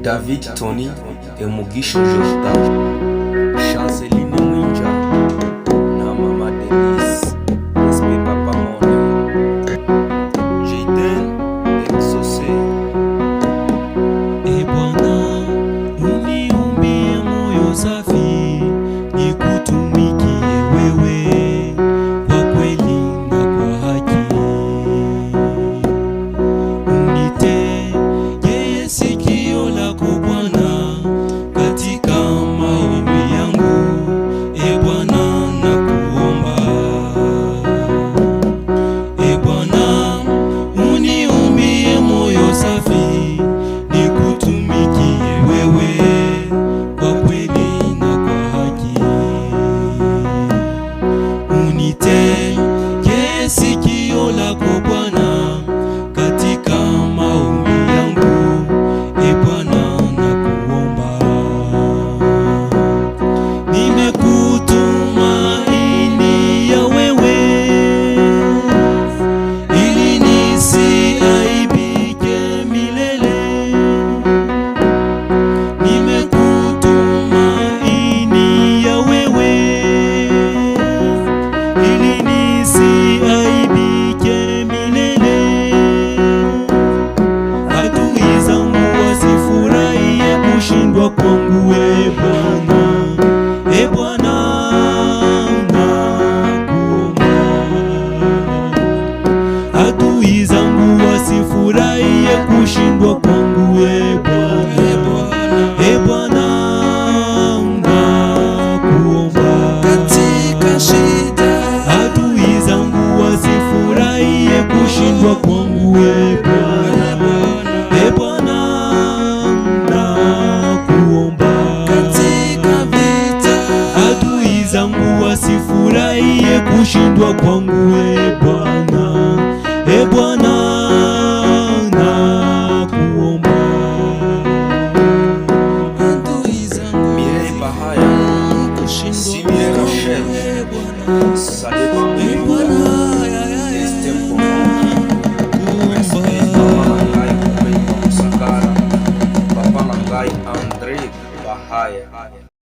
David Tony et Mugisho Jordan, Chanceline Mwinja na Mama Denise, Respect Papa Mone, Jaden Exaucé. E Bwana, uniumbie moyo safi, nikutumikie wewe kwa kweli na kwa haki. Unitegee sikio lako Bwana katika maombi yangu. E Bwana, nakuomba. E Bwana, uniumbie moyo safi, nikutumikie wewe kwa kweli na kwa haki. Unitegee sikio lako Bwana katika maombi yangu. E Bwana, nakuomba. Nimekutumaini ya wewe ili nisiaibike milele. Nimekutumaini ya wewe ili nisiaibike milele. Adui zangu wasifurahie kushindwa kwangu, e Bwana. E Bwana, nakuomba. Adui zangu wasifurahie kushindwa kwangu, e Bwana. E Bwana, nakuomba. Katika shida Adui zangu wasifurahie kushindwa kwangu, e Bwana. E Bwana, nakuomba. katika vita Adui zangu wasifurahie kushindwa kwangu, e Bwana. E Bwana,